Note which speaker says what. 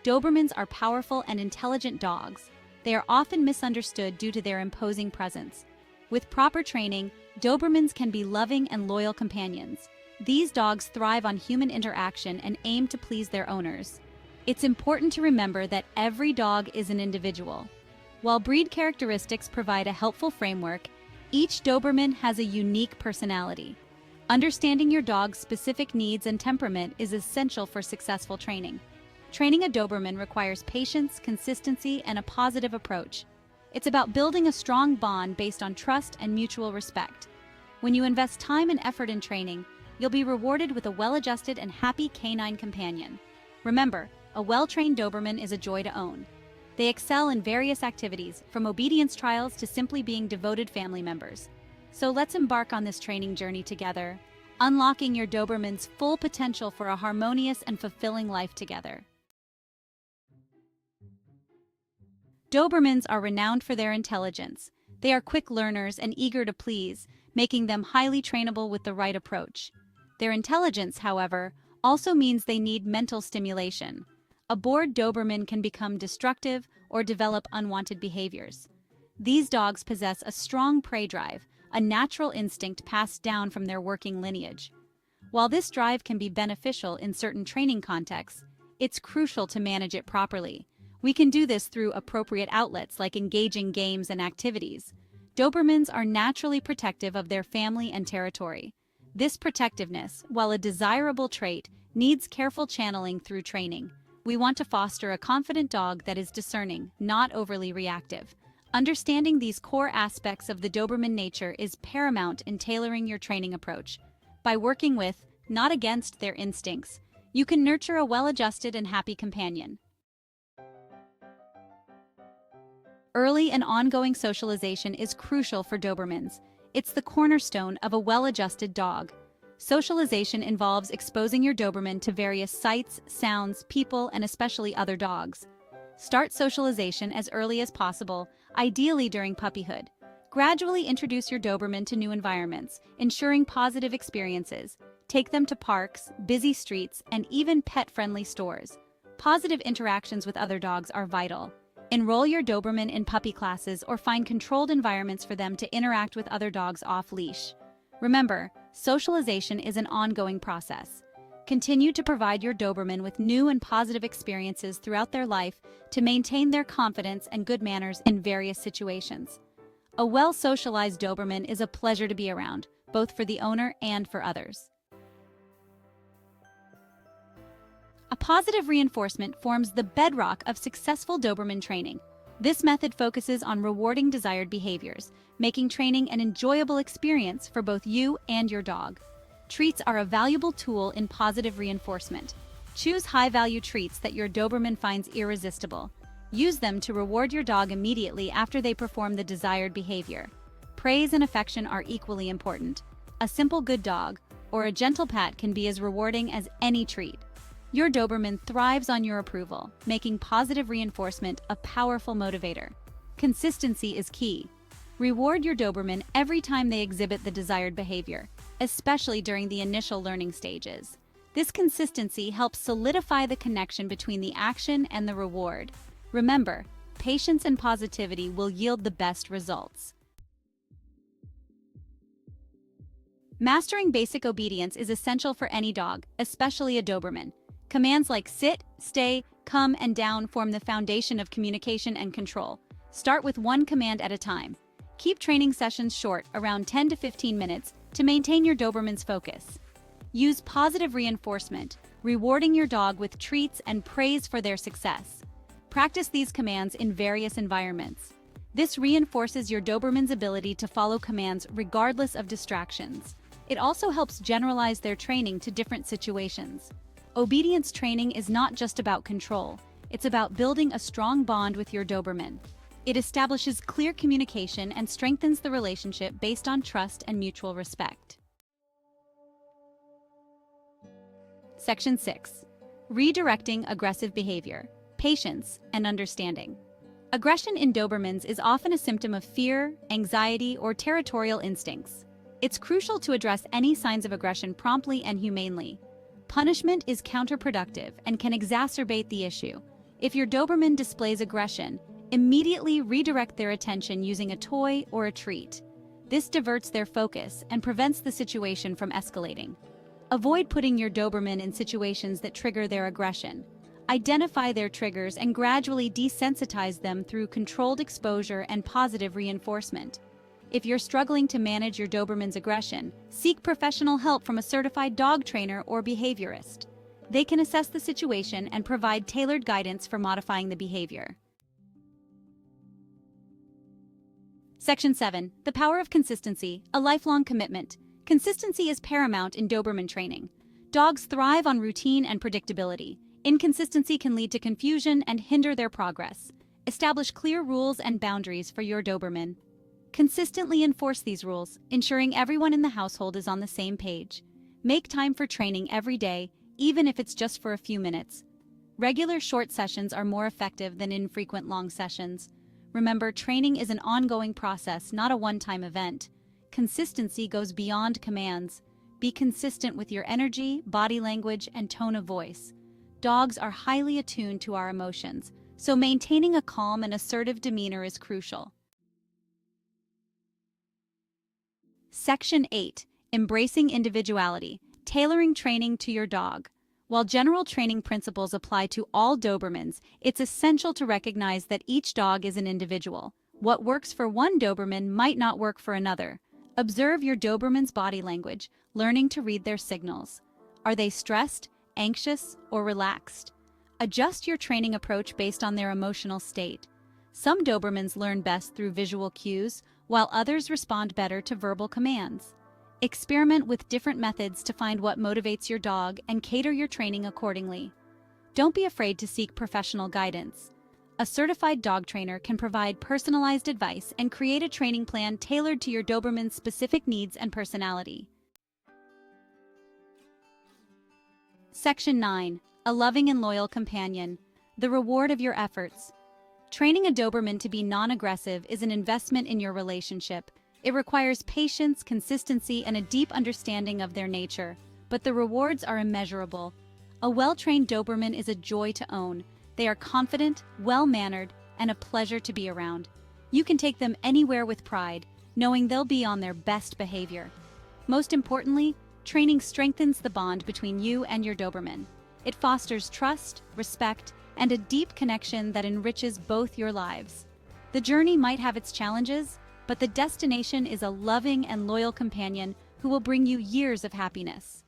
Speaker 1: Dobermans are powerful and intelligent dogs. They are often misunderstood due to their imposing presence. With proper training, Dobermans can be loving and loyal companions. These dogs thrive on human interaction and aim to please their owners. It's important to remember that every dog is an individual. While breed characteristics provide a helpful framework, each Doberman has a unique personality. Understanding your dog's specific needs and temperament is essential for successful training. Training a Doberman requires patience, consistency, and a positive approach. It's about building a strong bond based on trust and mutual respect. When you invest time and effort in training, you'll be rewarded with a well-adjusted and happy canine companion. Remember, a well-trained Doberman is a joy to own. They excel in various activities, from obedience trials to simply being devoted family members. So let's embark on this training journey together, unlocking your Doberman's full potential for a harmonious and fulfilling life together. Dobermans are renowned for their intelligence. They are quick learners and eager to please, making them highly trainable with the right approach. Their intelligence, however, also means they need mental stimulation. A bored Doberman can become destructive or develop unwanted behaviors. These dogs possess a strong prey drive, a natural instinct passed down from their working lineage. While this drive can be beneficial in certain training contexts, it's crucial to manage it properly. We can do this through appropriate outlets like engaging games and activities. Dobermans are naturally protective of their family and territory. This protectiveness, while a desirable trait, needs careful channeling through training. We want to foster a confident dog that is discerning, not overly reactive. Understanding these core aspects of the Doberman nature is paramount in tailoring your training approach. By working with, not against, their instincts, you can nurture a well-adjusted and happy companion. Early and ongoing socialization is crucial for Dobermans. It's the cornerstone of a well-adjusted dog. Socialization involves exposing your Doberman to various sights, sounds, people, and especially other dogs. Start socialization as early as possible, ideally during puppyhood. Gradually introduce your Doberman to new environments, ensuring positive experiences. Take them to parks, busy streets, and even pet-friendly stores. Positive interactions with other dogs are vital. Enroll your Doberman in puppy classes or find controlled environments for them to interact with other dogs off-leash. Remember, socialization is an ongoing process. Continue to provide your Doberman with new and positive experiences throughout their life to maintain their confidence and good manners in various situations. A well-socialized Doberman is a pleasure to be around, both for the owner and for others. A positive reinforcement forms the bedrock of successful Doberman training. This method focuses on rewarding desired behaviors, making training an enjoyable experience for both you and your dog. Treats are a valuable tool in positive reinforcement. Choose high-value treats that your Doberman finds irresistible. Use them to reward your dog immediately after they perform the desired behavior. Praise and affection are equally important. A simple good dog or a gentle pat can be as rewarding as any treat. Your Doberman thrives on your approval, making positive reinforcement a powerful motivator. Consistency is key. Reward your Doberman every time they exhibit the desired behavior, especially during the initial learning stages. This consistency helps solidify the connection between the action and the reward. Remember, patience and positivity will yield the best results. Mastering basic obedience is essential for any dog, especially a Doberman. Commands like sit, stay, come, and down form the foundation of communication and control. Start with one command at a time. Keep training sessions short, around 10 to 15 minutes, to maintain your Doberman's focus. Use positive reinforcement, rewarding your dog with treats and praise for their success. Practice these commands in various environments. This reinforces your Doberman's ability to follow commands regardless of distractions. It also helps generalize their training to different situations. Obedience training is not just about control, it's about building a strong bond with your Doberman. It establishes clear communication and strengthens the relationship based on trust and mutual respect. Section 6. Redirecting aggressive behavior, patience, and understanding. Aggression in Dobermans is often a symptom of fear, anxiety, or territorial instincts. It's crucial to address any signs of aggression promptly and humanely. Punishment is counterproductive and can exacerbate the issue. If your Doberman displays aggression, immediately redirect their attention using a toy or a treat. This diverts their focus and prevents the situation from escalating. Avoid putting your Doberman in situations that trigger their aggression. Identify their triggers and gradually desensitize them through controlled exposure and positive reinforcement. If you're struggling to manage your Doberman's aggression, seek professional help from a certified dog trainer or behaviorist. They can assess the situation and provide tailored guidance for modifying the behavior. Section 7. The power of consistency, a lifelong commitment. Consistency is paramount in Doberman training. Dogs thrive on routine and predictability. Inconsistency can lead to confusion and hinder their progress. Establish clear rules and boundaries for your Doberman. Consistently enforce these rules, ensuring everyone in the household is on the same page. Make time for training every day, even if it's just for a few minutes. Regular short sessions are more effective than infrequent long sessions. Remember, training is an ongoing process, not a one-time event. Consistency goes beyond commands. Be consistent with your energy, body language, and tone of voice. Dogs are highly attuned to our emotions, so maintaining a calm and assertive demeanor is crucial. Section 8. Embracing individuality, tailoring training to your dog. While general training principles apply to all Dobermans, it's essential to recognize that each dog is an individual. What works for one Doberman might not work for another. Observe your Doberman's body language, learning to read their signals. Are they stressed, anxious, or relaxed? Adjust your training approach based on their emotional state. Some Dobermans learn best through visual cues, while others respond better to verbal commands. Experiment with different methods to find what motivates your dog and cater your training accordingly. Don't be afraid to seek professional guidance. A certified dog trainer can provide personalized advice and create a training plan tailored to your Doberman's specific needs and personality. Section 9. A loving and loyal companion. The reward of your efforts. Training a Doberman to be non-aggressive is an investment in your relationship. It requires patience, consistency, and a deep understanding of their nature, but the rewards are immeasurable. A well-trained Doberman is a joy to own. They are confident, well-mannered, and a pleasure to be around. You can take them anywhere with pride, knowing they'll be on their best behavior. Most importantly, training strengthens the bond between you and your Doberman. It fosters trust, respect, and a deep connection that enriches both your lives. The journey might have its challenges, but the destination is a loving and loyal companion who will bring you years of happiness.